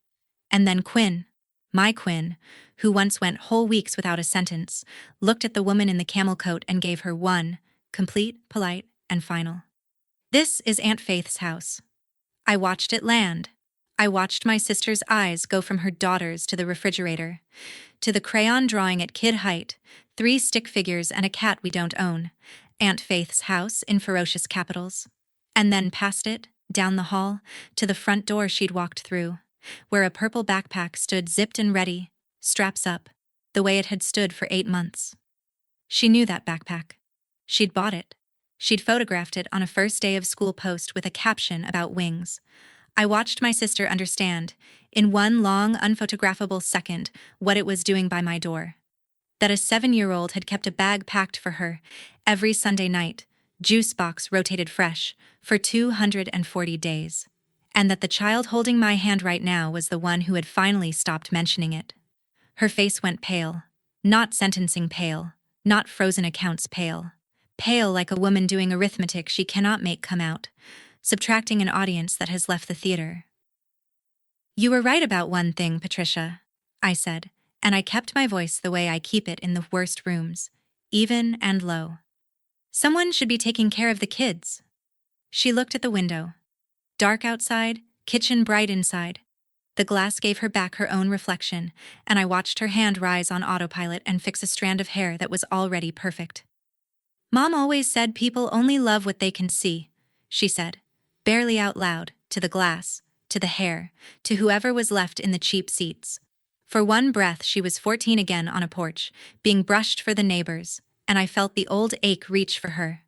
And then Quinn, my Quinn, who once went whole weeks without a sentence, looked at the woman in the camel coat and gave her one, complete, polite, and final. This is Aunt Faith's house. I watched it land. I watched my sister's eyes go from her daughters to the refrigerator, to the crayon drawing at kid height, 3 stick figures and a cat we don't own, Aunt Faith's house in ferocious capitals, and then past it, down the hall, to the front door she'd walked through, where a purple backpack stood zipped and ready, straps up, the way it had stood for 8 months. She knew that backpack. She'd bought it. She'd photographed it on a first day of school post with a caption about wings. I watched my sister understand, in one long, unphotographable second, what it was doing by my door. That a 7-year-old had kept a bag packed for her, every Sunday night, juice box rotated fresh, for 240 days. And that the child holding my hand right now was the one who had finally stopped mentioning it. Her face went pale. Not sentencing pale. Not frozen accounts pale. Pale like a woman doing arithmetic she cannot make come out, subtracting an audience that has left the theater. You were right about one thing, Patricia, I said, and I kept my voice the way I keep it in the worst rooms, even and low. Someone should be taking care of the kids. She looked at the window. Dark outside, kitchen bright inside. The glass gave her back her own reflection, and I watched her hand rise on autopilot and fix a strand of hair that was already perfect. Mom always said people only love what they can see, she said, barely out loud, to the glass, to the hair, to whoever was left in the cheap seats. For one breath she was 14 again on a porch, being brushed for the neighbors, and I felt the old ache reach for her.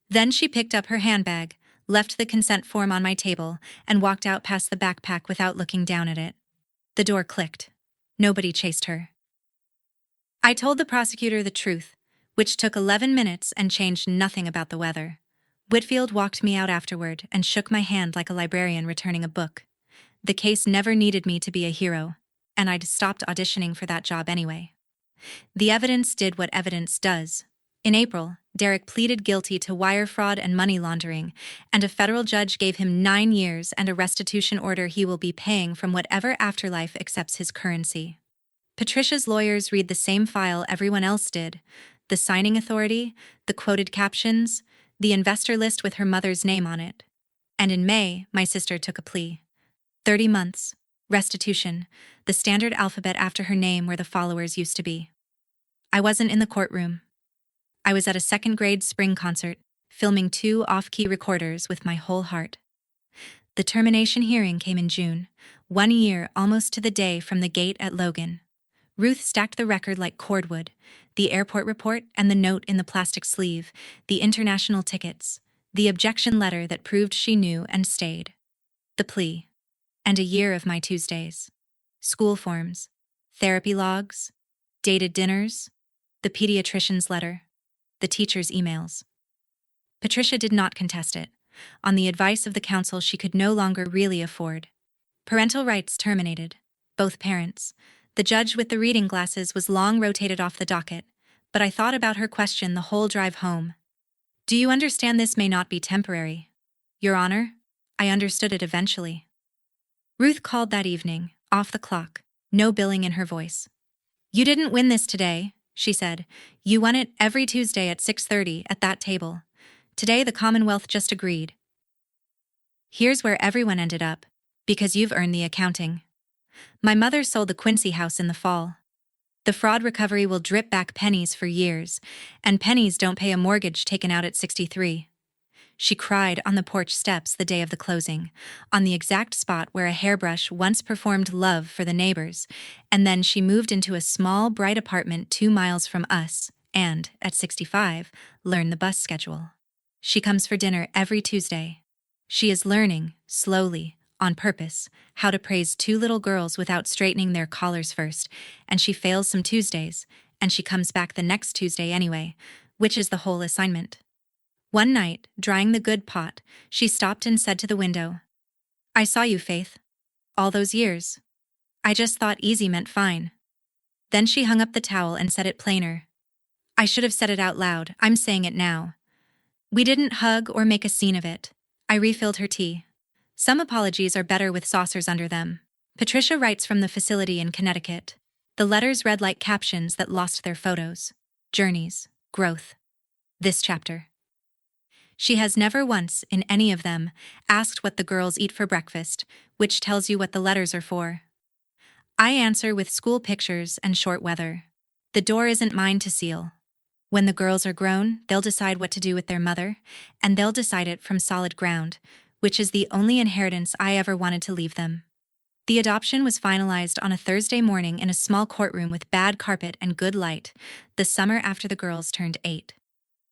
Then she picked up her handbag, left the consent form on my table, and walked out past the backpack without looking down at it. The door clicked. Nobody chased her. I told the prosecutor the truth, which took 11 minutes and changed nothing about the weather. Whitfield walked me out afterward and shook my hand like a librarian returning a book. The case never needed me to be a hero, and I'd stopped auditioning for that job anyway. The evidence did what evidence does. In April, Derek pleaded guilty to wire fraud and money laundering, and a federal judge gave him 9 years and a restitution order he will be paying from whatever afterlife accepts his currency. Patricia's lawyers read the same file everyone else did: the signing authority, the quoted captions, the investor list with her mother's name on it. And in May, my sister took a plea. 30 months, restitution, the standard alphabet after her name where the followers used to be. I wasn't in the courtroom. I was at a second-grade spring concert, filming 2 off-key recorders with my whole heart. The termination hearing came in June, 1 year almost to the day from the gate at Logan. Ruth stacked the record like cordwood: the airport report and the note in the plastic sleeve, the international tickets, the objection letter that proved she knew and stayed, the plea, and a year of my Tuesdays. School forms, therapy logs, dated dinners, the pediatrician's letter, the teacher's emails. Patricia did not contest it. On the advice of the counsel she could no longer really afford. Parental rights terminated. Both parents. The judge with the reading glasses was long rotated off the docket, but I thought about her question the whole drive home. Do you understand this may not be temporary? Your Honor, I understood it eventually. Ruth called that evening, off the clock, no billing in her voice. You didn't win this today, she said. You won it every Tuesday at 6:30 at that table. Today the Commonwealth just agreed. Here's where everyone ended up, because you've earned the accounting. My mother sold the Quincy house in the fall. The fraud recovery will drip back pennies for years, and pennies don't pay a mortgage taken out at 63. She cried on the porch steps the day of the closing, on the exact spot where a hairbrush once performed love for the neighbors, and then she moved into a small, bright apartment 2 miles from us, and, at 65, learned the bus schedule. She comes for dinner every Tuesday. She is learning, slowly, on purpose, how to praise 2 little girls without straightening their collars first, and she fails some Tuesdays, and she comes back the next Tuesday anyway, which is the whole assignment. One night, drying the good pot, she stopped and said to the window, I saw you, Faith. All those years. I just thought easy meant fine. Then she hung up the towel and said it plainer. I should have said it out loud, I'm saying it now. We didn't hug or make a scene of it. I refilled her tea. Some apologies are better with saucers under them. Patricia writes from the facility in Connecticut. The letters read like captions that lost their photos. Journeys, growth. This chapter. She has never once, in any of them, asked what the girls eat for breakfast, which tells you what the letters are for. I answer with school pictures and short weather. The door isn't mine to seal. When the girls are grown, they'll decide what to do with their mother, and they'll decide it from solid ground, which is the only inheritance I ever wanted to leave them. The adoption was finalized on a Thursday morning in a small courtroom with bad carpet and good light, the summer after the girls turned 8.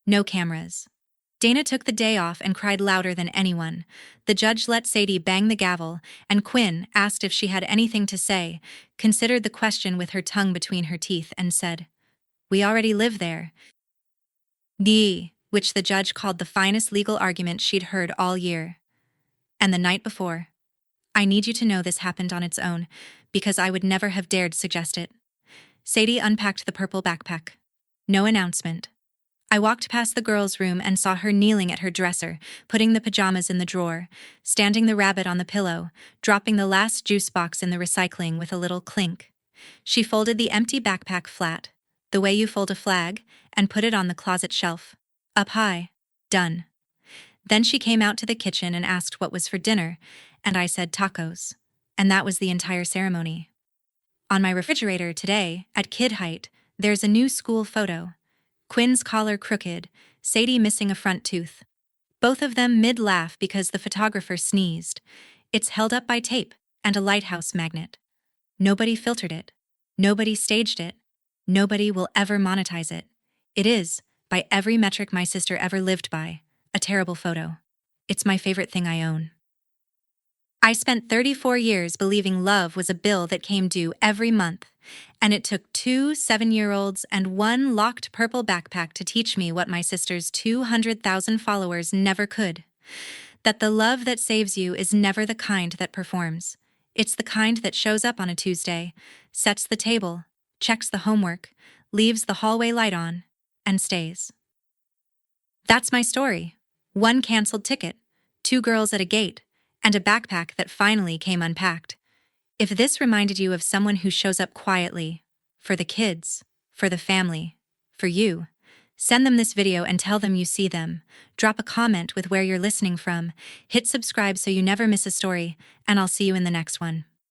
No cameras. Dana took the day off and cried louder than anyone. The judge let Sadie bang the gavel, and Quinn, asked if she had anything to say, considered the question with her tongue between her teeth and said, We already live there. Which the judge called the finest legal argument she'd heard all year. And the night before. I need you to know this happened on its own, because I would never have dared suggest it. Sadie unpacked the purple backpack. No announcement. I walked past the girls' room and saw her kneeling at her dresser, putting the pajamas in the drawer, standing the rabbit on the pillow, dropping the last juice box in the recycling with a little clink. She folded the empty backpack flat, the way you fold a flag, and put it on the closet shelf. Up high. Done. Then she came out to the kitchen and asked what was for dinner, and I said tacos. And that was the entire ceremony. On my refrigerator today, at kid height, there's a new school photo. Quinn's collar crooked, Sadie missing a front tooth. Both of them mid-laugh because the photographer sneezed. It's held up by tape and a lighthouse magnet. Nobody filtered it. Nobody staged it. Nobody will ever monetize it. It is, by every metric my sister ever lived by, a terrible photo. It's my favorite thing I own. I spent 34 years believing love was a bill that came due every month, and it took 2 7-year-olds and 1 locked purple backpack to teach me what my sister's 200,000 followers never could. That the love that saves you is never the kind that performs. It's the kind that shows up on a Tuesday, sets the table, checks the homework, leaves the hallway light on, and stays. That's my story. 1 canceled ticket, 2 girls at a gate, and a backpack that finally came unpacked. If this reminded you of someone who shows up quietly, for the kids, for the family, for you, send them this video and tell them you see them. Drop a comment with where you're listening from. Hit subscribe so you never miss a story, and I'll see you in the next one.